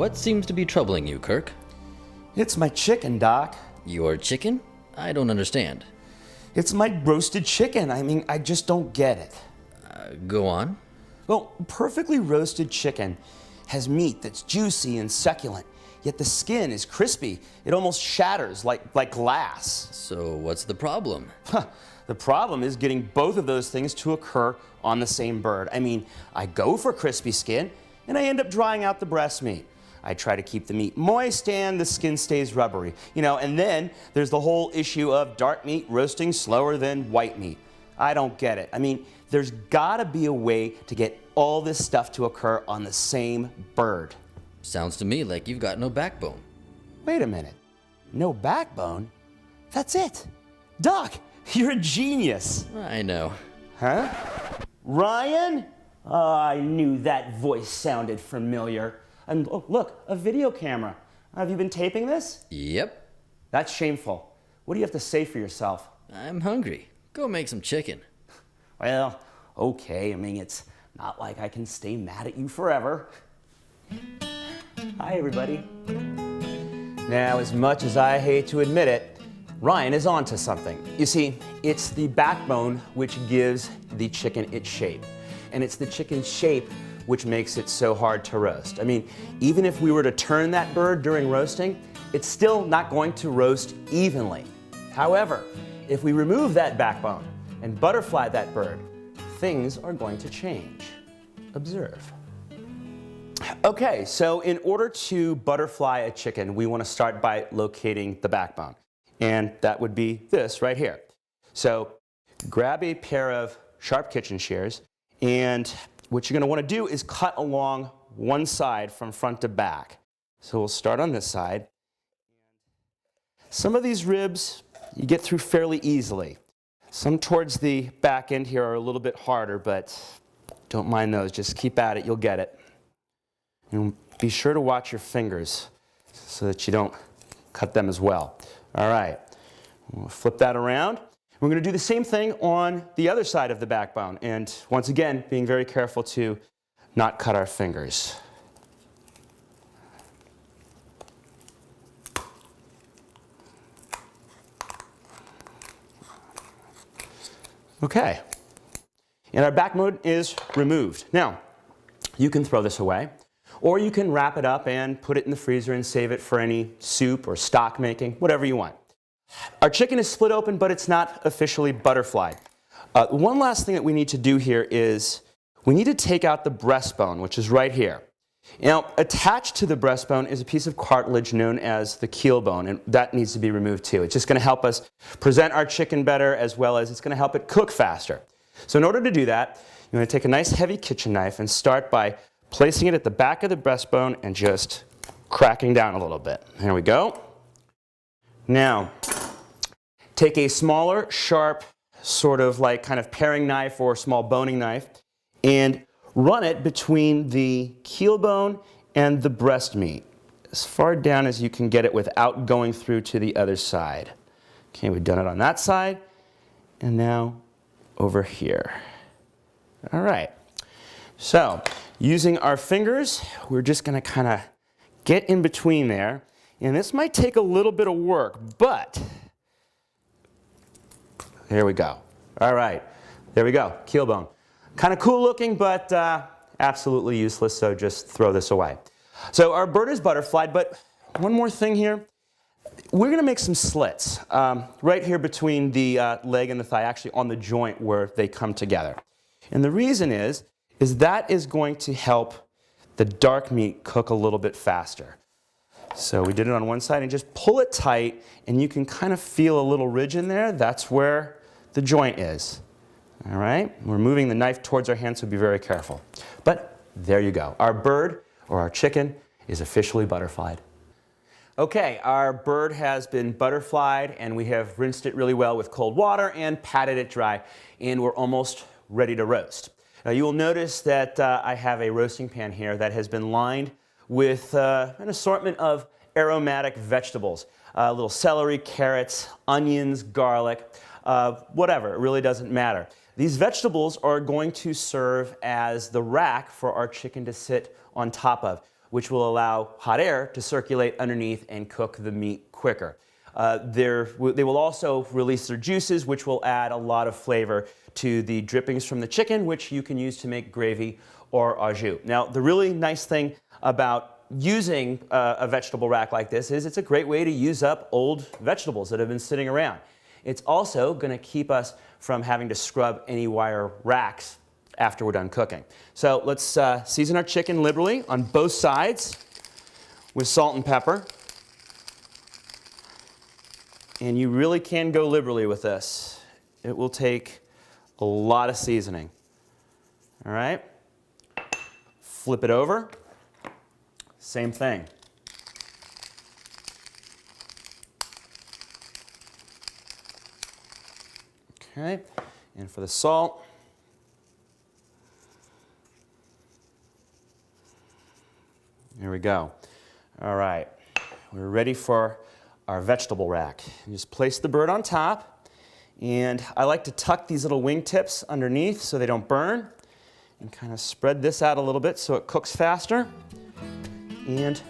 What seems to be troubling you, Kirk? It's my chicken, Doc. Your chicken? I don't understand. It's my roasted chicken. I just don't get it. Go on. Well, perfectly roasted chicken has meat that's juicy and succulent, yet the skin is crispy. It almost shatters like glass. So what's the problem? The problem is getting both of those things to occur on the same bird. I go for crispy skin, and I end up drying out the breast meat. I try to keep the meat moist and the skin stays rubbery. And then there's the whole issue of dark meat roasting slower than white meat. I don't get it. There's gotta be a way to get all this stuff to occur on the same bird. Sounds to me like you've got no backbone. Wait a minute. No backbone? That's it. Doc, you're a genius. I know. Huh? Ryan? Oh, I knew that voice sounded familiar. And oh, look, a video camera. Have you been taping this? Yep. That's shameful. What do you have to say for yourself? I'm hungry. Go make some chicken. Well, okay. It's not like I can stay mad at you forever. Hi, everybody. Now, as much as I hate to admit it, Ryan is onto something. You see, it's the backbone which gives the chicken its shape. And it's the chicken's shape which makes it so hard to roast. Even if we were to turn that bird during roasting, it's still not going to roast evenly. However, if we remove that backbone and butterfly that bird, things are going to change. Observe. Okay, so in order to butterfly a chicken, we want to start by locating the backbone. And that would be this right here. So grab a pair of sharp kitchen shears, and what you're going to want to do is cut along one side from front to back. So we'll start on this side. Some of these ribs you get through fairly easily. Some towards the back end here are a little bit harder, but don't mind those. Just keep at it, you'll get it. And be sure to watch your fingers so that you don't cut them as well. All right, we'll flip that around. We're going to do the same thing on the other side of the backbone. And once again, being very careful to not cut our fingers. Okay, and our backbone is removed. Now, you can throw this away, or you can wrap it up and put it in the freezer and save it for any soup or stock making, whatever you want. Our chicken is split open, but it's not officially butterflied. One last thing that we need to do here is we need to take out the breastbone, which is right here. Now, attached to the breastbone is a piece of cartilage known as the keel bone, and that needs to be removed too. It's just going to help us present our chicken better, as well as it's going to help it cook faster. So in order to do that, you're going to take a nice heavy kitchen knife and start by placing it at the back of the breastbone and just cracking down a little bit. There we go. Now, take a smaller, sharp, sort of like kind of paring knife or small boning knife and run it between the keel bone and the breast meat, as far down as you can get it without going through to the other side. Okay, we've done it on that side, and now over here. All right, so using our fingers, we're just going to kind of get in between there, and this might take a little bit of work, but there we go. All right, there we go, keel bone. Kind of cool looking, but absolutely useless, so just throw this away. So our bird is butterflied, but one more thing here. We're going to make some slits right here between the leg and the thigh, actually on the joint where they come together. And the reason is that is going to help the dark meat cook a little bit faster. So we did it on one side, and just pull it tight, and you can kind of feel a little ridge in there. That's where the joint is. All right, we're moving the knife towards our hand, so be very careful. But there you go. Our bird, or our chicken, is officially butterflied. Okay, our bird has been butterflied, and we have rinsed it really well with cold water and patted it dry, and we're almost ready to roast. Now you will notice that I have a roasting pan here that has been lined with an assortment of aromatic vegetables. Little celery, carrots, onions, garlic, whatever, it really doesn't matter. These vegetables are going to serve as the rack for our chicken to sit on top of. which will allow hot air to circulate underneath and cook the meat quicker. They will also release their juices, which will add a lot of flavor to the drippings from the chicken, which you can use to make gravy or au jus. Now, the really nice thing about using a vegetable rack like this is it's a great way to use up old vegetables that have been sitting around. It's also going to keep us from having to scrub any wire racks after we're done cooking. So let's season our chicken liberally on both sides with salt and pepper. And you really can go liberally with this. It will take a lot of seasoning. All right? Flip it over. Same thing. Okay, and for the salt, there we go. All right, we're ready for our vegetable rack. You just place the bird on top, and I like to tuck these little wing tips underneath so they don't burn, and kind of spread this out a little bit so it cooks faster. And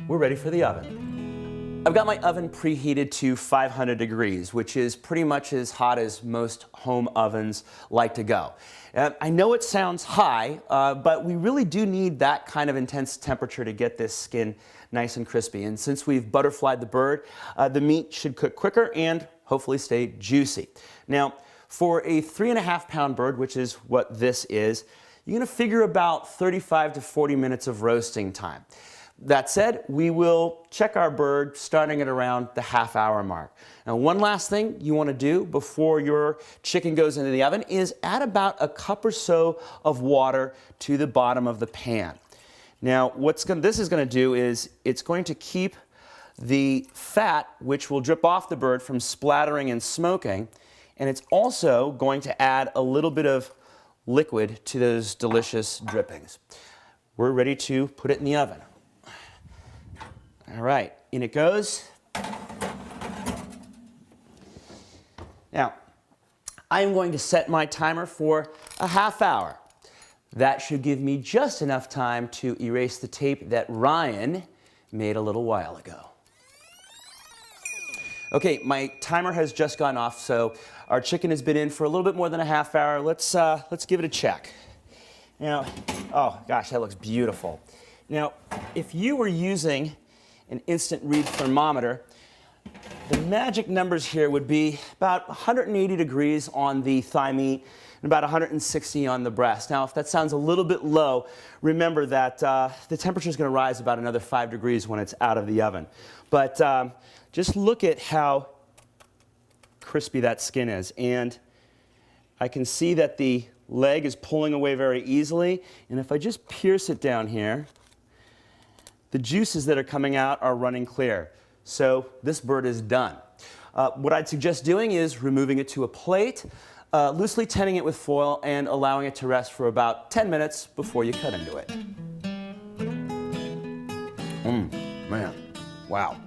we're ready for the oven. I've got my oven preheated to 500 degrees, which is pretty much as hot as most home ovens like to go. I know it sounds high, but we really do need that kind of intense temperature to get this skin nice and crispy. And since we've butterflied the bird, the meat should cook quicker and hopefully stay juicy. Now, for a 3.5-pound bird, which is what this is, you're going to figure about 35 to 40 minutes of roasting time. That said, we will check our bird starting at around the half-hour mark. Now, one last thing you want to do before your chicken goes into the oven is add about a cup or so of water to the bottom of the pan. Now, this is going to do is it's going to keep the fat, which will drip off the bird, from splattering and smoking, and it's also going to add a little bit of liquid to those delicious drippings. We're ready to put it in the oven. All right, in it goes. Now, I'm going to set my timer for a half hour. That should give me just enough time to erase the tape that Ryan made a little while ago. Okay, my timer has just gone off, so our chicken has been in for a little bit more than a half hour. Let's give it a check. Now, oh gosh, that looks beautiful. Now, if you were using an instant read thermometer, the magic numbers here would be about 180 degrees on the thigh meat and about 160 on the breast. Now, if that sounds a little bit low, remember that the temperature is going to rise about another 5 degrees when it's out of the oven. But just look at how crispy that skin is. And I can see that the leg is pulling away very easily. And if I just pierce it down here, the juices that are coming out are running clear. So this bird is done. What I'd suggest doing is removing it to a plate, loosely tinning it with foil, and allowing it to rest for about 10 minutes before you cut into it. Man, wow.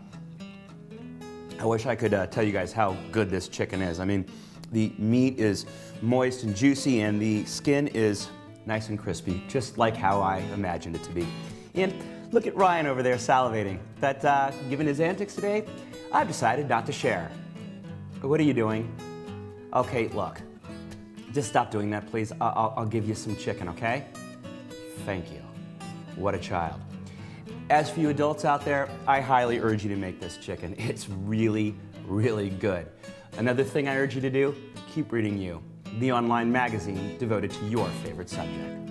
I wish I could tell you guys how good this chicken is. I mean, the meat is moist and juicy, and the skin is nice and crispy, just like how I imagined it to be. And look at Ryan over there salivating. But given his antics today, I've decided not to share. What are you doing? Okay, look, just stop doing that, please. I'll give you some chicken, okay? Thank you. What a child. As for you adults out there, I highly urge you to make this chicken. It's really, really good. Another thing I urge you to do, keep reading You, the online magazine devoted to your favorite subject.